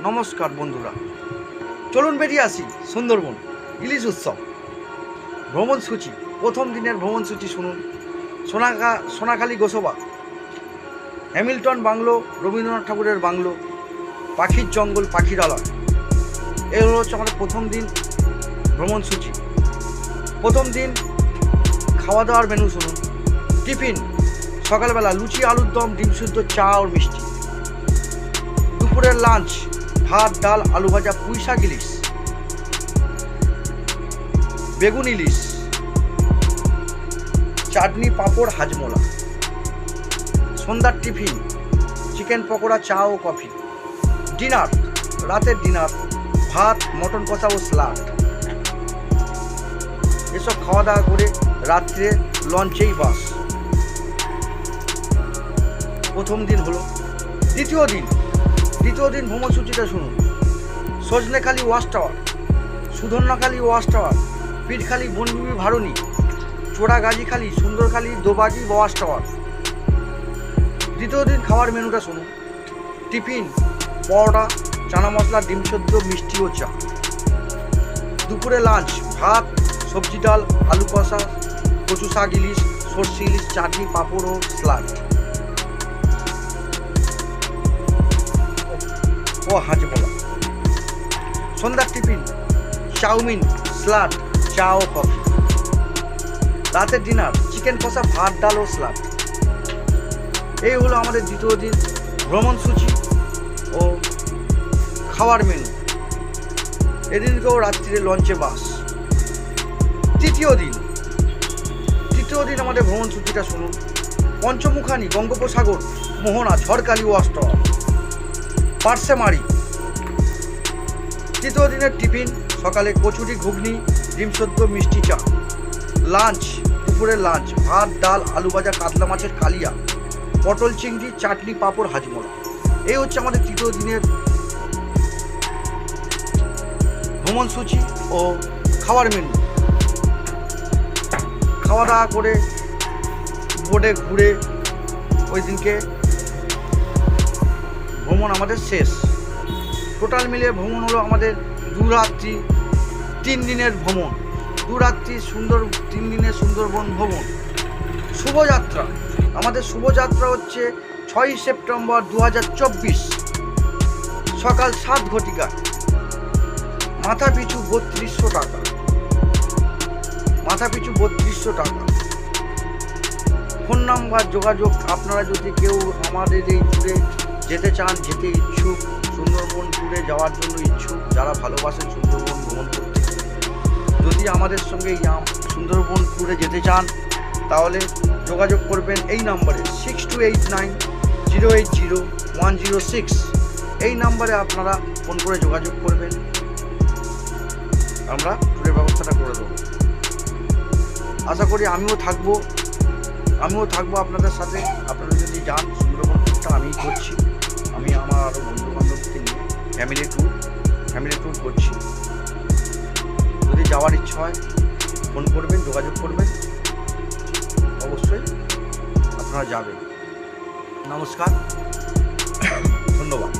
নমস্কার বন্ধুরা, চলুন বেরিয়ে আসি সুন্দরবন ইলিশ উৎসব ভ্রমণ সূচি। প্রথম দিনের ভ্রমণ সূচি শুনুন। সোনাখালী গোসবা, হ্যামিল্টন বাংলো, রবীন্দ্রনাথ ঠাকুরের বাংলো, পাখির জঙ্গল, পাখিরালয়। এগুলো হচ্ছে আমাদের প্রথম দিন ভ্রমণ সূচি। প্রথম দিন খাওয়া দাওয়ার মেনু শুনুন। টিফিন সকালবেলা লুচি, আলুর দম, ডিম সিদ্ধ, চা ও মিষ্টি। দুপুরের লাঞ্চ ভাত, ডাল, আলু ভাজা, পুঁই শাক ইলিশ, বেগুন ইলিশ, চাটনি, পাঁপড়, হাজমোলা। সন্ধ্যার টিফিন চিকেন পকোড়া, চা ও কফি। ডিনার, রাতের ডিনার ভাত, মটন কষা ও স্যালাড। এসব খাওয়া দাওয়া করে রাত্রে লঞ্চেই বাস। প্রথম দিন হলো। দ্বিতীয় দিন ভ্রমণ সূচিটা শুনুন। Sajnekhali watch tower, Sudhanyakhali watch tower, Pirkhali, Bonbibi Bharani, Choragazikhali, Sundarkhali, Dobagi watch tower. দ্বিতীয় দিন খাওয়ার মেনুটা শুনুন। টিফিন পরোটা, চানা মশলা, ডিম সেদ্ধ, মিষ্টি ও চা। দুপুরে লাঞ্চ ভাত, সবজি, ডাল, আলু কষা, কচু শাক ইলিশ, সর্ষে ইলিশ, চাটনি, পাঁপড় ও স্যালাড ও হাজমোলা। সন্ধ্যার টিফিন চাউমিন, স্যালাড, চা ও কফি। রাতের ডিনার চিকেন কষা, ভাত, ডাল ও স্যালাড। এই হলো আমাদের দ্বিতীয় দিন ভ্রমণ সূচি ও খাওয়ার মেনু। এদিনকেও রাত্রিরে লঞ্চে বাস। তৃতীয় দিন আমাদের ভ্রমণ সূচিটা শুনুন। পঞ্চমুখানি, বঙ্গোপসাগর, মোহনা, ঝড়খালি ওয়াচ টাওয়ার, পার্সেমারি। তৃতীয় দিনের টিফিন সকালে কচুরি, ঘুগনি, ডিম সেদ্ধ, মিষ্টি, চা। লাঞ্চ দুপুরের লাঞ্চ ভাত, ডাল, আলু ভাজা, কাতলা মাছের কালিয়া, পটল চিংড়ি, চাটনি, পাঁপড়, হাজমোলা। এই হচ্ছে আমাদের তৃতীয় দিনের ভ্রমণ সূচি ও খাওয়ার মেনু। খাওয়া দাওয়া করে বোটে ঘুরে ওই দিনকে ভ্রমণ আমাদের শেষ। টোটাল মিলিয়ে ভ্রমণ হলো আমাদের 2 রাত্রি 3 দিনের ভ্রমণ। 2 রাত্রি 3 দিনের সুন্দরবন ভ্রমণ। শুভযাত্রা, আমাদের শুভযাত্রা হচ্ছে 6ই সেপ্টেম্বর 2024 সকাল 7 ঘটিকা। মাথা পিছু 3200 টাকা। ফোন নাম্বার যোগাযোগ। আপনারা যদি কেউ আমাদের এই ট্যুরে যেতে চান, যেতে ইচ্ছুক, সুন্দরবন ট্যুরে যাওয়ার জন্য ইচ্ছুক, যারা ভালোবাসেন সুন্দরবন ভ্রমণ করতে, যদি আমাদের সঙ্গে সুন্দরবন ট্যুরে যেতে চান তাহলে যোগাযোগ করবেন এই নাম্বারে 6289080106। এই নাম্বারে আপনারা ফোন করে যোগাযোগ করবেন, আমরা ট্যুরের ব্যবস্থাটা করে দেবো। আশা করি আমিও থাকবো আপনাদের সাথে। আপনারা যদি যান, সুন্দরবন ট্যুরটা আমিই করছি। আমি আমার আরও বন্ধুবান্ধবকে নিয়ে ফ্যামিলি ট্যুর করছি। যদি যাওয়ার ইচ্ছা হয় ফোন করবেন, যোগাযোগ করবেন, অবশ্যই আপনারা যাবেন। নমস্কার, ধন্যবাদ।